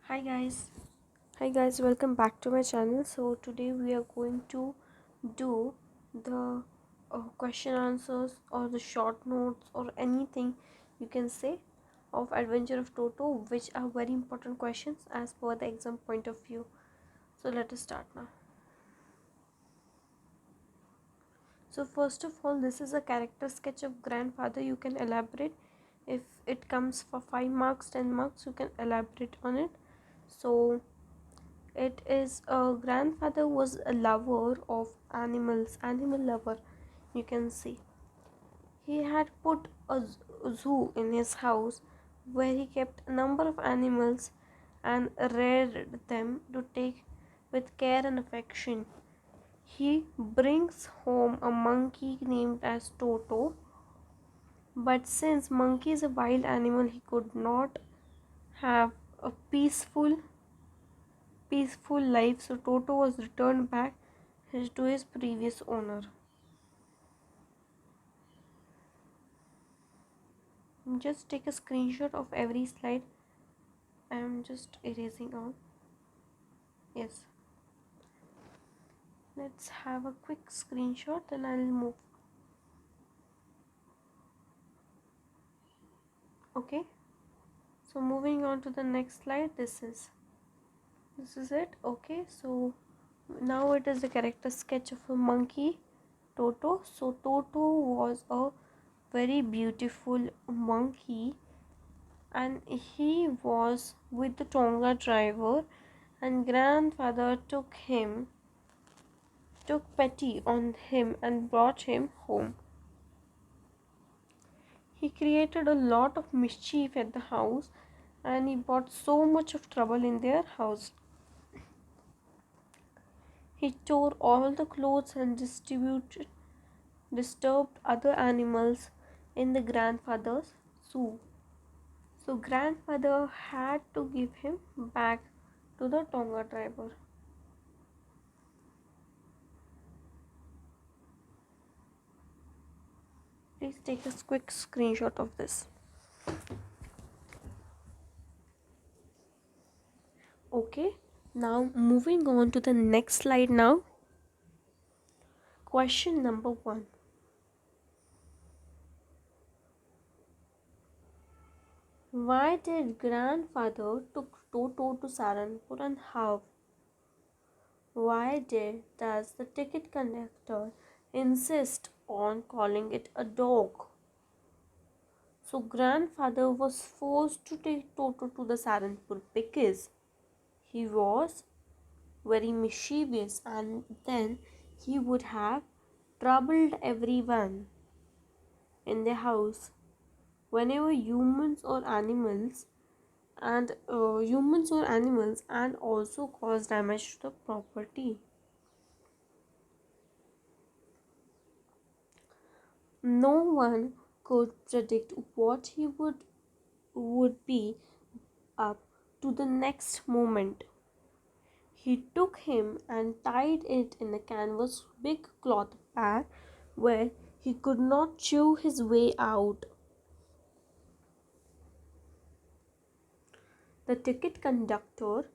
Hi guys. Hi guys, welcome back to my channel. So today we are going to do the question answers or the short notes or anything you can say of Adventure of Toto, which are very important questions as per the exam point of view. So let us start now. So first of all, this is a character sketch of grandfather. You can elaborate. If it comes for 5 marks, 10 marks, you can elaborate on it. So it is a grandfather was a lover of animal lover, you can see. He had put a zoo in his house where he kept a number of animals and reared them to take with care and affection. He brings home a monkey named as Toto, but since monkey is a wild animal, he could not have a peaceful life, so Toto was returned back to his previous owner. Just take a screenshot of every slide. I am just erasing out. Yes, let's have a quick screenshot, then I'll move. Okay, so moving on to the next slide. This is it. Okay, so now it is the character sketch of a monkey, Toto. So Toto was a very beautiful monkey, and he was with the Tonga driver, and grandfather took pity on him and brought him home. He created a lot of mischief at the house, and he brought so much of trouble in their house. He tore all the clothes and disturbed other animals in the grandfather's zoo. So grandfather had to give him back to the Tonga driver. Please take a quick screenshot of this. Okay, now moving on to the next slide now. Question number 1. Why did grandfather took Toto to Saranpur and how? Why does the ticket conductor insist on calling it a dog? So grandfather was forced to take Toto to the Saranpur because he was very mischievous, and then he would have troubled everyone in the house. Whenever humans or animals and also cause damage to the property. No one could predict what he would be up to the next moment. He took him and tied it in a canvas big cloth bag where he could not chew his way out. The ticket conductor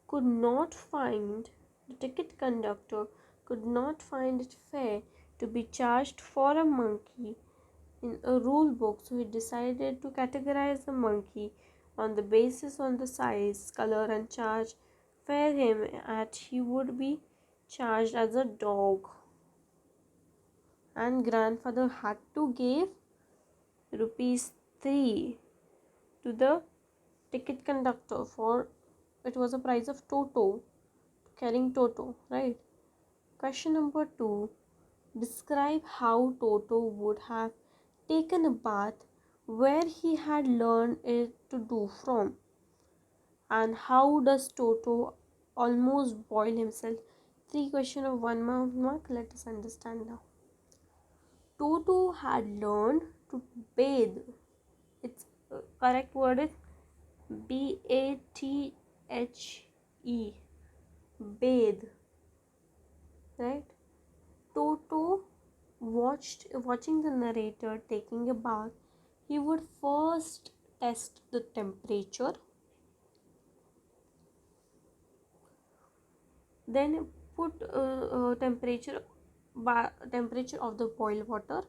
could not find the ticket conductor could not find it fair to be charged for a monkey in a rule book, so he decided to categorize the monkey on the basis on the size, color, and charge fare him at he would be charged as a dog. And grandfather had to give rupees 3 to the ticket conductor for it was a price of Toto, carrying Toto, right? Question number 2. Describe how Toto would have taken a bath, where he had learned it to do from, and how does Toto almost boil himself. 3 questions of 1 mark. Let us understand now. Toto had learned to bathe. Its correct word is bathe. Bathe, right? Toto watching the narrator taking a bath. He would first test the temperature Then put temperature of the boiled water,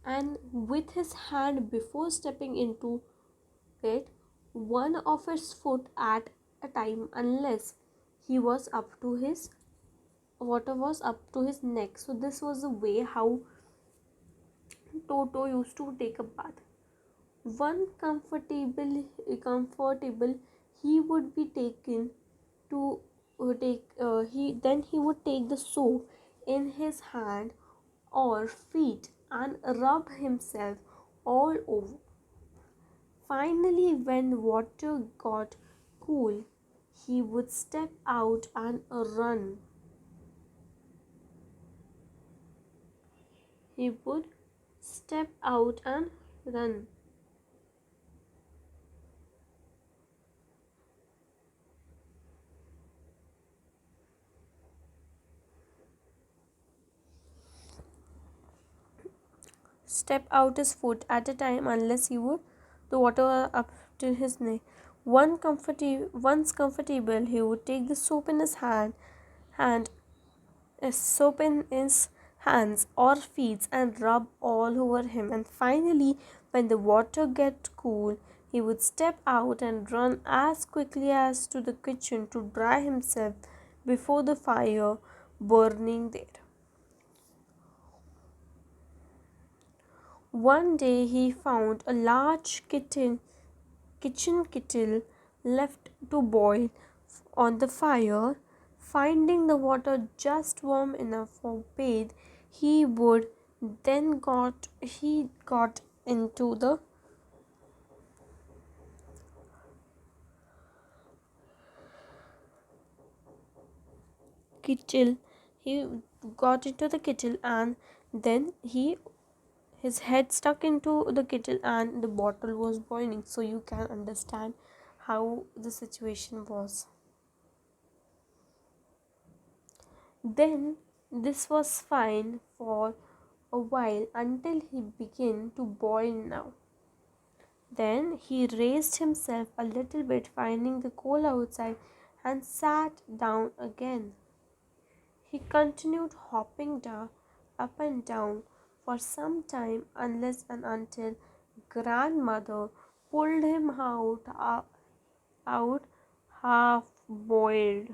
and with his hand before stepping into it, one of its foot at a time, unless he was up to his water was up to his neck. So this was the way how Toto used to take a bath. One comfortable he would be taken to take he would take the soap in his hand or feet and rub himself all over. Finally, when water got cool, he would step out and run. He would step out and run. Step out his foot at a time, unless he would the water up to his neck. Once comfortable, he would take the soap in his hand soap in his hands or feet and rub all over him. And finally, when the water get cool, he would step out and run as quickly as to the kitchen to dry himself before the fire burning there. One day he found a large kitchen kettle left to boil on the fire. Finding the water just warm enough for bathe, he would then got into the kettle. He got into the kettle, and then his head stuck into the kettle and the bottle was boiling. So you can understand how the situation was. Then this was fine for a while until he began to boil now. Then he raised himself a little bit, finding the coal outside, and sat down again. He continued hopping up and down for some time, unless and until grandmother pulled him out half boiled.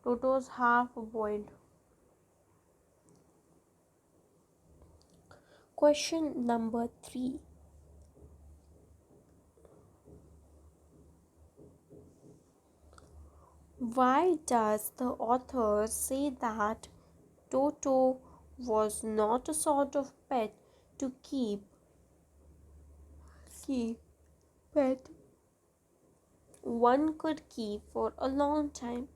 Toto's half boiled. Question number 3. Why does the author say that Toto was not a sort of pet to keep pet one could keep for a long time?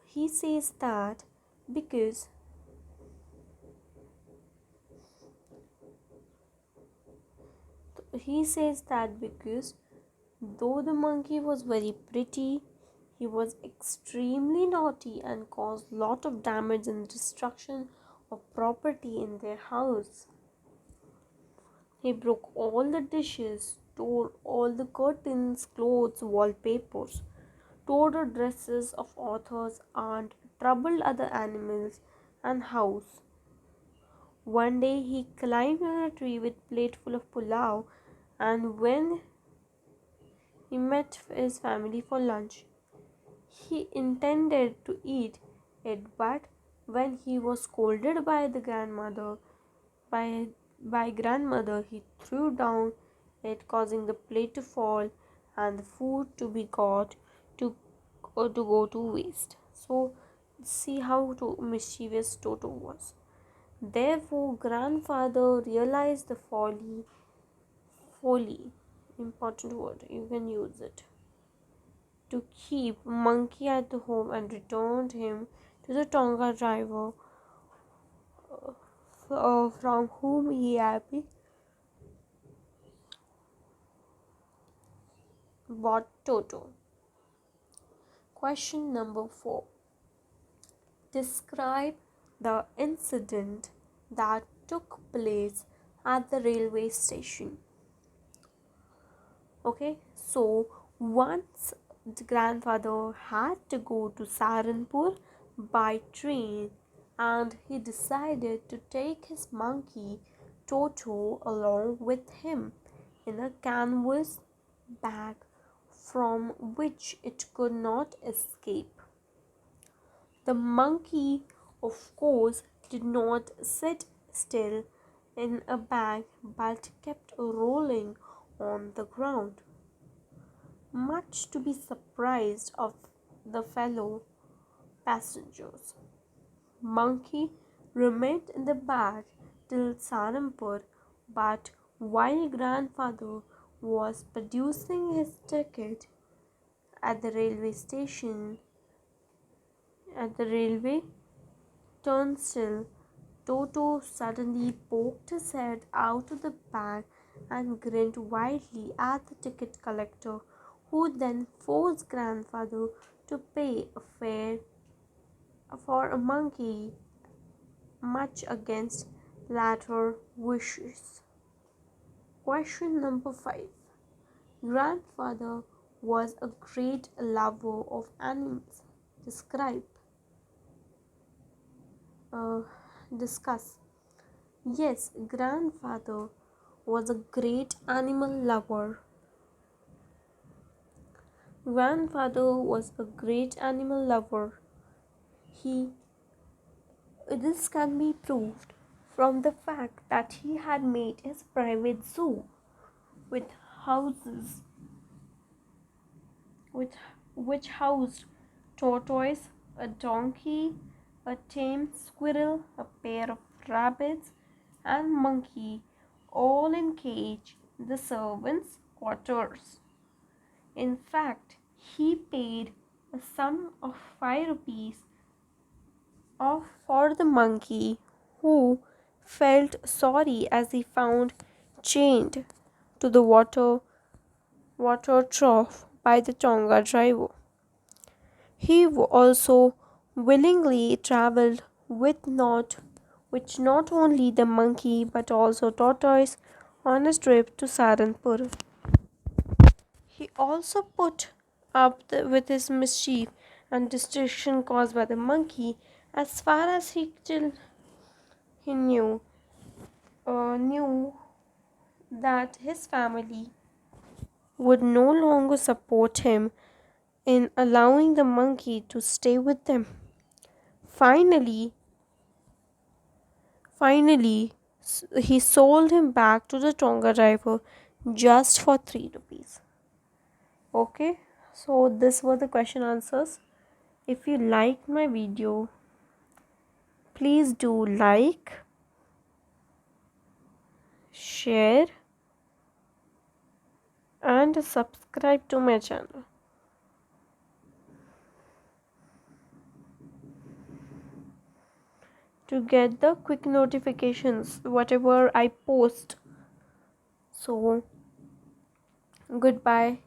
He says that because though the monkey was very pretty, he was extremely naughty and caused lot of damage and destruction of property in their house. He broke all the dishes, tore all the curtains, clothes, wallpapers, tore the dresses of authors, and troubled other animals and house. One day he climbed on a tree with plate full of pulao, and when he met his family for lunch, he intended to eat it, but when he was scolded by the grandmother, he threw down it, causing the plate to fall and the food to be got to go to waste. So see how mischievous Toto was. Therefore, grandfather realized the folly, important word, you can use it, to keep monkey at the home and returned him to the Tonga driver, from whom he happy bought Toto. Question number 4. Describe the incident that took place at the railway station. Okay, so once the grandfather had to go to Saranpur by train, and he decided to take his monkey Toto along with him in a canvas bag from which it could not escape. The monkey, of course, did not sit still in a bag but kept rolling on the ground, much to be surprised of the fellow passengers. Monkey remained in the bag till Sarampur, but while grandfather was producing his ticket at the railway station, at the railway turnstile, Toto suddenly poked his head out of the bag and grinned widely at the ticket collector, who then forced grandfather to pay a fare for a monkey, much against latter wishes. Question number 5. Grandfather was a great lover of animals. Describe. Uh, Discuss. Yes, grandfather was a great animal lover. Grandfather was a great animal lover. He This can be proved from the fact that he had made his private zoo with houses with which housed tortoise, a donkey, a tame squirrel, a pair of rabbits, and monkey, all in cage, the servants' quarters. In fact, he paid a sum of 5 rupees off for the monkey, who felt sorry as he found chained to the water trough by the Tonga driver. He also willingly travelled with not only the monkey but also tortoise on his trip to Saranpur. He also put up with his mischief and destruction caused by the monkey as far as he knew that his family would no longer support him in allowing the monkey to stay with them. Finally, finally, he sold him back to the Tonga driver just for 3 rupees. Okay, so this were the question answers. If you liked my video, please do like, share, and subscribe to my channel to get the quick notifications whatever I post. So goodbye.